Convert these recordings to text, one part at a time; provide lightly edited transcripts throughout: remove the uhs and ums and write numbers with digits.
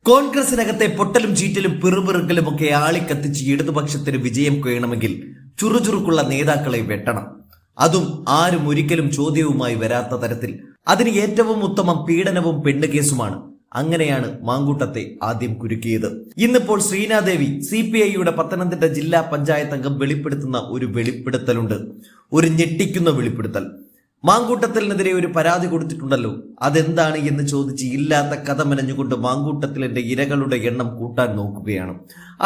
കോൺഗ്രസിനകത്തെ പൊട്ടലും ചീറ്റലും പിറുപിറുക്കലും ഒക്കെ ആളിക്കത്തിച്ച് ഇടതുപക്ഷത്തിന് വിജയം കൊയ്യണമെങ്കിൽ ചുറുചുറുക്കുള്ള നേതാക്കളെ വെട്ടണം. അതും ആരും ഒരിക്കലും ചോദ്യവുമായി വരാത്ത തരത്തിൽ. അതിന് ഏറ്റവും ഉത്തമം പീഡനവും പെണ്ണുകേസുമാണ്. അങ്ങനെയാണ് മാങ്കൂട്ടത്തെ ആദ്യം കുരുക്കിയത്. ഇന്നിപ്പോൾ ശ്രീനാദേവി CPIയുടെ പത്തനംതിട്ട ജില്ലാ പഞ്ചായത്ത് അംഗം വെളിപ്പെടുത്തുന്ന ഒരു വെളിപ്പെടുത്തലുണ്ട്. ഒരു ഞെട്ടിക്കുന്ന വെളിപ്പെടുത്തൽ. മാങ്കൂട്ടത്തിനെതിരെ ഒരു പരാതി കൊടുത്തിട്ടുണ്ടല്ലോ, അതെന്താണ് എന്ന് ചോദിച്ച് ഇല്ലാത്ത കഥ മെനഞ്ഞുകൊണ്ട് മാങ്കൂട്ടത്തിലെ ഇരകളുടെ എണ്ണം കൂട്ടാൻ നോക്കുകയാണ്.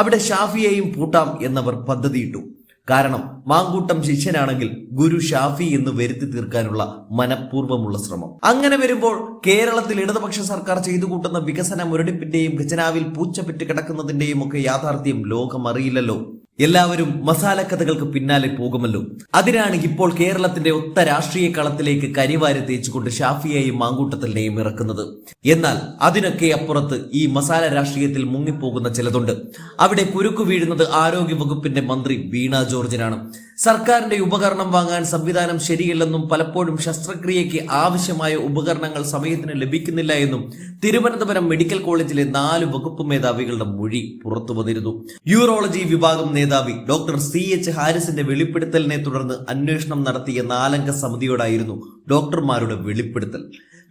അവിടെ ഷാഫിയെയും പൂട്ടാം എന്നവർ പദ്ധതിയിട്ടു. കാരണം മാങ്കൂട്ടം ശിഷ്യനാണെങ്കിൽ ഗുരു ഷാഫി എന്ന് വരുത്തി തീർക്കാനുള്ള മനഃപൂർവ്വമുള്ള ശ്രമം. അങ്ങനെ വരുമ്പോൾ കേരളത്തിൽ ഇടതുപക്ഷ സർക്കാർ ചെയ്തു കൂട്ടുന്ന വികസന മുരടിപ്പിന്റെയും ഖജനാവിൽ പൂച്ചപ്പെട്ട് കിടക്കുന്നതിന്റെയും ഒക്കെ യാഥാർത്ഥ്യം ലോകം അറിയില്ലല്ലോ. എല്ലാവരും മസാല കഥകൾക്ക് പിന്നാലെ പോകുമല്ലോ. അതിനാണ് ഇപ്പോൾ കേരളത്തിന്റെ ഒത്ത രാഷ്ട്രീയ കളത്തിലേക്ക് കരിവാരി തേച്ചുകൊണ്ട് ഷാഫിയെയും മാങ്കൂട്ടത്തിനെയും ഇറക്കുന്നത്. എന്നാൽ അതിനൊക്കെ അപ്പുറത്ത് ഈ മസാല രാഷ്ട്രീയത്തിൽ മുങ്ങിപ്പോകുന്ന ചിലതുണ്ട്. അവിടെ കുരുക്കു വീഴുന്നത് ആരോഗ്യ വകുപ്പിന്റെ മന്ത്രി വീണ ജോർജിനാണ്. സർക്കാരിന്റെ ഉപകരണം വാങ്ങാൻ സംവിധാനം ശരിയല്ലെന്നും പലപ്പോഴും ശസ്ത്രക്രിയയ്ക്ക് ആവശ്യമായ ഉപകരണങ്ങൾ സമയത്തിന് ലഭിക്കുന്നില്ല എന്നും തിരുവനന്തപുരം മെഡിക്കൽ കോളേജിലെ 4 വകുപ്പ് മേധാവികളുടെ മൊഴി പുറത്തു വന്നിരുന്നു. യൂറോളജി വിഭാഗം മേധാവി ഡോക്ടർ CH ഹാരിസിന്റെ വെളിപ്പെടുത്തലിനെ തുടർന്ന് അന്വേഷണം നടത്തിയ 4 അംഗ സമിതിയോടായിരുന്നു ഡോക്ടർമാരുടെ വെളിപ്പെടുത്തൽ.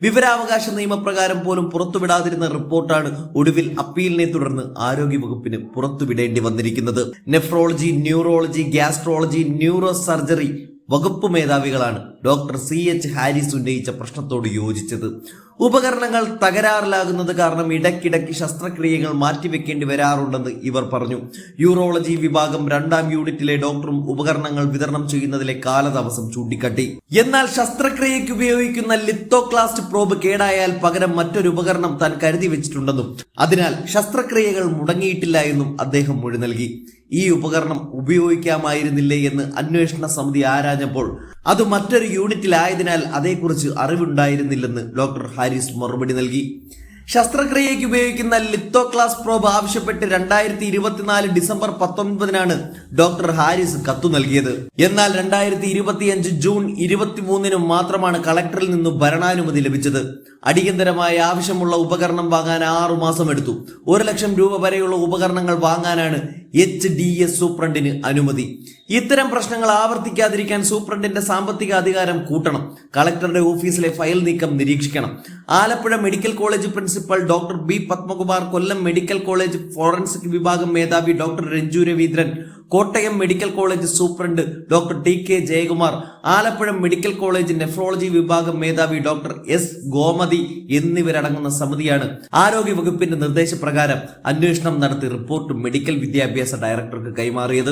വിവരാവകാശ നിയമപ്രകാരം പോലും പുറത്തുവിടാതിരുന്ന റിപ്പോർട്ടാണ് ഒടുവിൽ അപ്പീലിനെ തുടർന്ന് ആരോഗ്യവകുപ്പിന് പുറത്തുവിടേണ്ടി വന്നിരിക്കുന്നത്. Nephrology, neurology, gastrology, neuro surgery വകുപ്പ് മേധാവികളാണ് ഡോക്ടർ CH ഹാരിസ് ഉന്നയിച്ച പ്രശ്നത്തോട് യോജിച്ചത്. ഉപകരണങ്ങൾ തകരാറിലാകുന്നത് കാരണം ഇടയ്ക്കിടയ്ക്ക് ശസ്ത്രക്രിയകൾ മാറ്റിവെക്കേണ്ടി വരാറുണ്ടെന്ന് ഇവർ പറഞ്ഞു. യൂറോളജി വിഭാഗം 2ാം യൂണിറ്റിലെ ഡോക്ടറും ഉപകരണങ്ങൾ വിതരണം ചെയ്യുന്നതിലെ കാലതാമസം ചൂണ്ടിക്കാട്ടി. എന്നാൽ ശസ്ത്രക്രിയയ്ക്ക് ഉപയോഗിക്കുന്ന ലിത്തോക്ലാസ്റ്റ് പ്രോബ് കേടായാൽ പകരം മറ്റൊരു ഉപകരണം താൻ കരുതി വെച്ചിട്ടുണ്ടെന്നും അതിനാൽ ശസ്ത്രക്രിയകൾ മുടങ്ങിയിട്ടില്ല എന്നും അദ്ദേഹം മൊഴി നൽകി. ഈ ഉപകരണം ഉപയോഗിക്കാമായിരുന്നില്ലേ എന്ന് അന്വേഷണ സമിതി ആരാഞ്ഞപ്പോൾ അത് മറ്റൊരു യൂണിറ്റിലായതിനാൽ അതേക്കുറിച്ച് അറിവുണ്ടായിരുന്നില്ലെന്ന് ഡോക്ടർ ഹാരിസ് മറുപടി നൽകി. ശസ്ത്രക്രിയയ്ക്ക് ഉപയോഗിക്കുന്ന ലിത്തോക്ലാസ് പ്രോബ് ആവശ്യപ്പെട്ട് 2024 ഡിസംബർ 19 ഡോക്ടർ ഹാരിസ് കത്തു നൽകിയത്. എന്നാൽ 2025 ജൂൺ 23 മാത്രമാണ് കളക്ടറിൽ നിന്നും ഭരണാനുമതി ലഭിച്ചത്. അടിയന്തരമായ ആവശ്യമുള്ള ഉപകരണം വാങ്ങാൻ 6 മാസം എടുത്തു. 1 ലക്ഷം രൂപ വരെയുള്ള ഉപകരണങ്ങൾ വാങ്ങാനാണ് HDS സൂപ്രണ്ടിന് അനുമതി. ഇത്തരം പ്രശ്നങ്ങൾ ആവർത്തിക്കാതിരിക്കാൻ സൂപ്രണ്ടിന്റെ സാമ്പത്തിക അധികാരം കൂട്ടണം. കളക്ടറുടെ ഓഫീസിലെ ഫയൽ നീക്കം നിരീക്ഷിക്കണം. Alappuzha medical college principal doctor B Padmakumar, Kollam medical college forensic വിഭാഗം മേധാവി doctor Ranju Raveendran, Kottayam medical college superintendent doctor TK Jayakumar, Alappuzha medical college nephrology വിഭാഗം മേധാവി ഡോക്ടർ S ഗോമതി എന്നിവരടങ്ങുന്ന സമിതിയാണ് ആരോഗ്യ വകുപ്പിന്റെ നിർദ്ദേശപ്രകാരം അന്വേഷണം നടത്തി റിപ്പോർട്ട് മെഡിക്കൽ വിദ്യാഭ്യാസ ഡയറക്ടർക്ക് കൈമാറിയത്.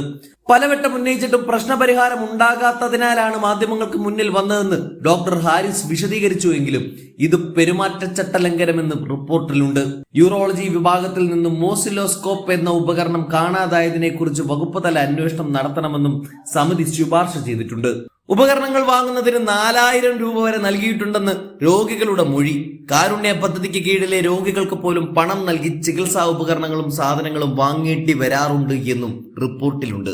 പലവട്ടം ഉന്നയിച്ചിട്ടും പ്രശ്നപരിഹാരം ഉണ്ടാകാത്തതിനാലാണ് മാധ്യമങ്ങൾക്ക് മുന്നിൽ വന്നതെന്ന് ഡോക്ടർ ഹാരിസ് വിശദീകരിച്ചുവെങ്കിലും ഇത് പെരുമാറ്റച്ചട്ട ലംഘനമെന്ന് റിപ്പോർട്ടിലുണ്ട്. യൂറോളജി വിഭാഗത്തിൽ നിന്നും മോസിലോസ്കോപ്പ് എന്ന ഉപകരണം കാണാതായതിനെ കുറിച്ച് വകുപ്പ് തല അന്വേഷണം നടത്തണമെന്നും സമിതി ശുപാർശ ചെയ്തിട്ടുണ്ട്. ഉപകരണങ്ങൾ വാങ്ങുന്നതിന് 4000 രൂപ വരെ നൽകിയിട്ടുണ്ടെന്ന് രോഗികളുടെ മൊഴി. കാരുണ്യ പദ്ധതിക്ക് കീഴിലെ രോഗികൾക്ക് പോലും പണം നൽകി ചികിത്സാ ഉപകരണങ്ങളും സാധനങ്ങളും വാങ്ങേണ്ടി വരാറുണ്ട് എന്നും റിപ്പോർട്ടിലുണ്ട്.